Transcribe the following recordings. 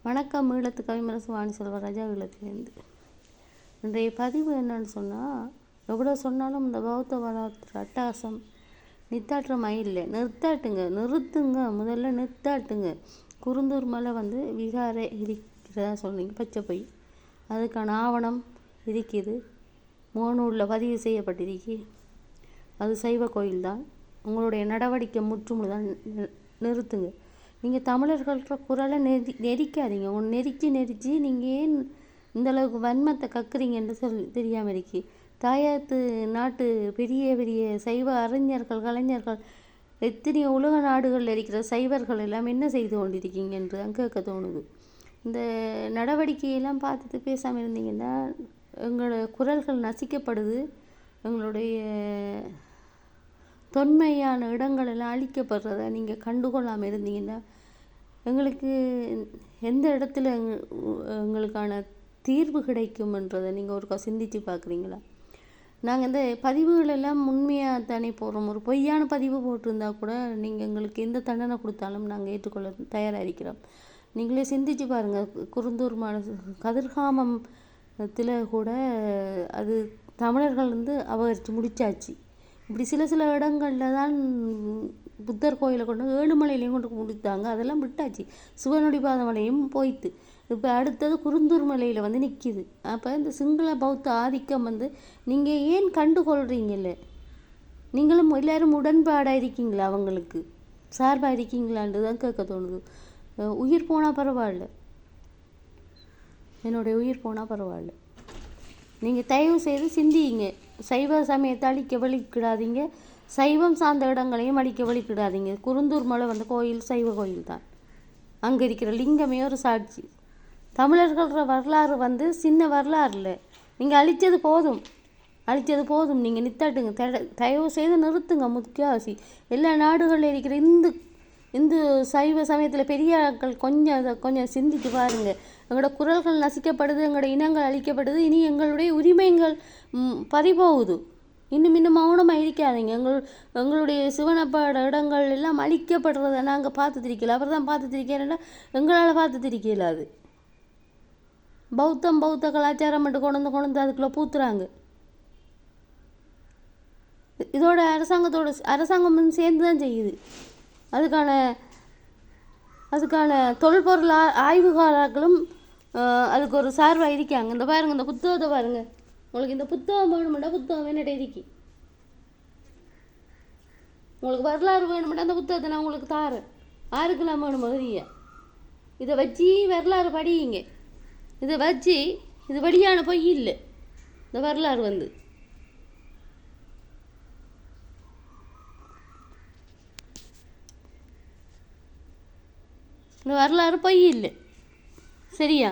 வணக்கம். ஈழத்து கவிமரசு வாணி செல்வராஜா ஈழத்திலேருந்து. இன்றைய பதிவு என்னன்னு சொன்னால், எவ்வளோ சொன்னாலும் இந்த பௌத்த வரலாற்று அட்டகாசம் நித்தாற்றமாக இல்லை. நிறுத்துங்க, முதல்ல நிறுத்தாட்டுங்க. குருந்தூர் மலை விகாரை இருக்கிறதா சொன்னீங்க, பச்சை பொய். அதுக்கான ஆவணம் இருக்குது, மோனூரில் பதிவு செய்யப்பட்டிருக்கு. அது சைவ கோயில்தான். உங்களுடைய நடவடிக்கை முற்றுமுழுதான். நிறுத்துங்க. நீங்கள் தமிழர்கள்ற குரலை நெரிக்காதீங்க. நெரிச்சு நீங்கள் ஏன் இந்தளவுக்கு வன்மத்தை கக்குறீங்கன்னு தெரியாமல் இருக்கி. தாயத்து நாட்டு பெரிய பெரிய சைவ அறிஞர்கள், கலைஞர்கள், எத்தனையோ உலக நாடுகளில் இருக்கிற சைவர்கள் எல்லாம் என்ன செய்து கொண்டிருக்கீங்க என்று தான் கேட்க தோணுது. இந்த நடவடிக்கையெல்லாம் பார்த்துட்டு பேசாமல் இருந்தீங்கன்னா எங்களோட குரல்கள் நசிக்கப்படுது. எங்களுடைய தொன்மையான இடங்கள் எல்லாம் அழிக்கப்படுறத நீங்கள் கண்டுகொள்ளாமல் இருந்தீங்கன்னா எங்களுக்கு எந்த இடத்துல எங்களுக்கான தீர்வு கிடைக்கும்ன்றதை நீங்கள் ஒருக்கா சிந்தித்து பார்க்குறீங்களா? நாங்கள் இந்த பதிவுகளெல்லாம் உண்மையாக தானே போடுறோம். ஒரு பொய்யான பதிவு போட்டிருந்தா கூட நீங்கள் எங்களுக்கு எந்த தண்டனை கொடுத்தாலும் நாங்கள் ஏற்றுக்கொள்ள தயாராக இருக்கிறோம். நீங்களே சிந்திச்சு பாருங்கள். குருந்தூர் கதிர்காமத்தில் கூட அது தமிழர்கள் அபகரித்து முடிச்சாச்சு. இப்படி சில இடங்களில் தான் புத்தர் கோயிலை கொண்டு ஏழுமலையிலையும் கொண்டு முடித்தாங்க. அதெல்லாம் விட்டாச்சு. சிவனுடைய பாதமலையும் போய்த்து. இப்போ அடுத்தது குருந்தூர் மலையில் நிற்கிது. அப்போ இந்த சிங்கள பௌத்த ஆதிக்கம் நீங்கள் ஏன் கண்டுகொள்கிறீங்கல்ல? நீங்களும் எல்லோரும் உடன்பாடாக இருக்கீங்களா? அவங்களுக்கு சார்பாக இருக்கீங்களான்னு தான் கேட்க தோணுது. உயிர் போனால் பரவாயில்ல, என்னுடைய உயிர் போனால் பரவாயில்ல. நீங்கள் தயவு செய்து சிந்திங்க. சைவ சமயத்தை அழிக்க வழிக்கிடாதீங்க. சைவம் சார்ந்த இடங்களையும் அழிக்க வழிக்கிடாதீங்க. குருந்தூர் மலை கோயில் சைவ கோயில் தான். அங்கே இருக்கிற லிங்கமே ஒரு சாட்சி. தமிழர்கள வரலாறு சின்ன வரலாறு இல்லை. நீங்கள் அழித்தது போதும். நீங்கள் நித்தாட்டுங்க. தயவு செய்து நிறுத்துங்க. முக்கியவாசி எல்லா நாடுகளில் இருக்கிற இந்து சைவ சமயத்தில் பெரிய ஆட்கள் கொஞ்சம் சிந்தித்து பாருங்கள். எங்களோட குரல்கள் நசிக்கப்படுது, எங்களோட இனங்கள் அழிக்கப்படுது. இனி எங்களுடைய உரிமைகள் பறிபோகுது. இன்னும் மௌனமாக இருக்காதீங்க. எங்களுடைய சிவனப்பாட இடங்கள் எல்லாம் அழிக்கப்படுறத நாங்கள் பார்த்து திரிக்கல. அவர் தான் பார்த்து திரிக்கிறேன்னா எங்களால் பார்த்து திரிக்கல. அது பௌத்த கலாச்சாரம் மட்டும் கொண்டு அதுக்குள்ளே பூத்துறாங்க. இதோட அரசாங்கம் சேர்ந்து தான் செய்யுது. அதுக்கான தொல்பொருள் ஆய்வுகாரர்களும் அதுக்கு ஒரு சார்பாக இருக்காங்க. இந்த பாருங்கள், இந்த புத்தகத்தை பாருங்கள். உங்களுக்கு இந்த புத்தகம் வேணுமெண்டா புத்தகம் என்னட்ட இருக்கி. உங்களுக்கு வரலாறு வேணுமெண்டா அந்த புத்தகத்தை நான் உங்களுக்கு தாரேன். யாருக்கெல்லாம் வேணும் மகிழிய இதை வச்சு வரலாறு படியுங்க. இதை வச்சு இது வழியான பொய் இல்லை. இந்த வரலாறு இந்த வரலாறு பொய் இல்லை. சரியா?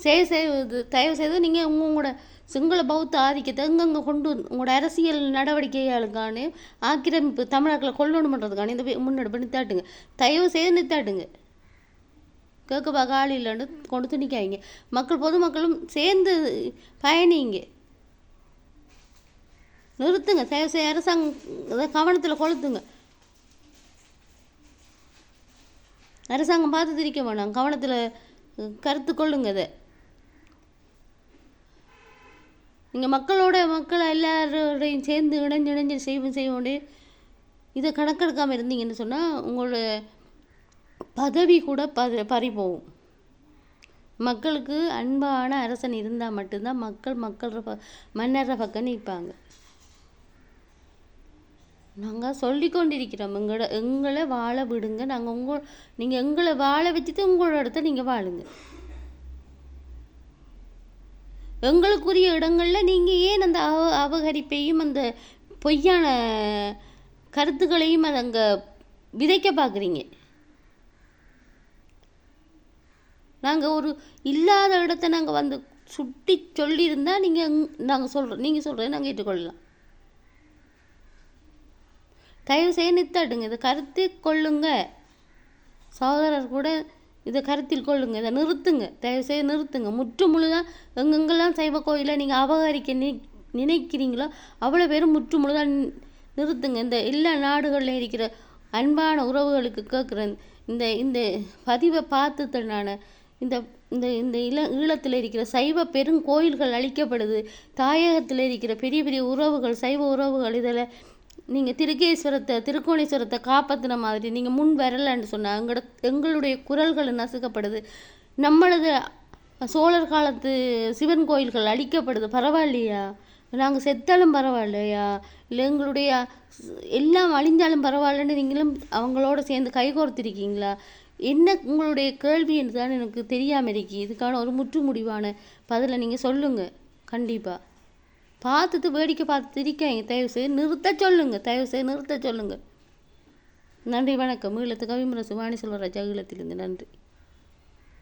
தயவு செய்து நீங்கள் உங்களோட சிங்கள பௌத்த ஆதிக்கத்தை எங்கெங்கே கொண்டு உங்களோட அரசியல் நடவடிக்கைகளுக்கான ஆக்கிரமிப்பு தமிழர்களை கொள்ளணுன்றதுக்கான இந்த முன்னெடுப்பு நித்தாட்டுங்க. தயவு செய்து நித்தாட்டுங்க. கேட்க பார்க்க ஆள் இல்லைன்னு கொண்டு துணிக்காய்ங்க. பொதுமக்களும் சேர்ந்து பயணிங்க. நிறுத்துங்க. தயவு செய்ய அரசாங்கம் கவனத்தில் கொளுத்துங்க. அரசாங்கம் பார்த்து திரிக்க வேணாம். கவனத்தில் கருத்து கொள்ளுங்க. இதை நீங்கள் மக்கள் எல்லாரோடையும் சேர்ந்து இணைஞ்சு செய்வோண்டே இதை கணக்கெடுக்காமல் இருந்தீங்கன்னு சொன்னால் உங்களோட பதவி கூட பறி போகும். மக்களுக்கு அன்பான அரசன் இருந்தால் மட்டும்தான் மக்கள் மன்னர பக்கம் நிற்பாங்க. நாங்கள் சொல்லி கொண்டிருக்கிறோம், எங்களை வாழ விடுங்க. நீங்கள் எங்களை வாழ வச்சுட்டு உங்களோட இடத்த நீங்கள் வாழுங்க. எங்களுக்குரிய இடங்களில் நீங்கள் ஏன் அந்த அபகரிப்பையும் அந்த பொய்யான கருத்துக்களையும் அதை அங்கே விதைக்க பார்க்குறீங்க? நாங்கள் ஒரு இல்லாத இடத்த நாங்கள் சுட்டி சொல்லியிருந்தால் நீங்கள் சொல்கிறேன் நாங்கள் ஏற்றுக்கொள்ளலாம். தயவு செய்ய நித்தாட்டுங்க. இதை கருத்தில் கொள்ளுங்க. சகோதரர் கூட இதை கருத்தில் கொள்ளுங்க. இதை நிறுத்துங்க. தயவு செய்து நிறுத்துங்க. முற்றுமுழுதான் எங்கெங்கெல்லாம் சைவ கோயிலை நீங்கள் அபகரிக்க நினைக்கிறீங்களோ அவ்வளோ பேரும் முற்றுமுழுதான் நிறுத்துங்க. இந்த எல்லா நாடுகளில் இருக்கிற அன்பான உறவுகளுக்கு கேட்குறேன். இந்த பதிவை பார்த்துட்டு நான் இந்த இந்த இந்த ஈழத்தில் இருக்கிற சைவ பெருங்கோயில்கள் அழிக்கப்படுது. தாயகத்தில் இருக்கிற பெரிய பெரிய உறவுகள், சைவ உறவுகள், இதில் நீங்கள் திருக்கோணேஸ்வரத்தை காப்பாற்றின மாதிரி நீங்கள் முன் வரலன்னு சொன்னால் எங்களுடைய குரல்கள் நசுக்கப்படுது. நம்மளது சோழர் காலத்து சிவன் கோயில்கள் அழிக்கப்படுது. பரவாயில்லையா? நாங்கள் செத்தாலும் பரவாயில்லையா? இல்லை எங்களுடைய எல்லாம் அழிஞ்சாலும் பரவாயில்லன்னு நீங்களும் அவங்களோட சேர்ந்து கைகோர்த்திருக்கீங்களா? என்ன உங்களுடைய கேள்வின்னு தான் எனக்கு தெரியாமல் இருக்கு. இதுக்கான ஒரு முற்று முடிவான பதிலை நீங்கள் சொல்லுங்கள். கண்டிப்பாக பார்த்துட்டு வேடிக்கை பார்த்துட்டு இருக்காங்க. தயவுசெய்து நிறுத்த சொல்லுங்கள். நன்றி, வணக்கம். ஈழத்து கவிமுரசு வாணி செல்வராஜா, ஈழத்திலிருந்து. நன்றி.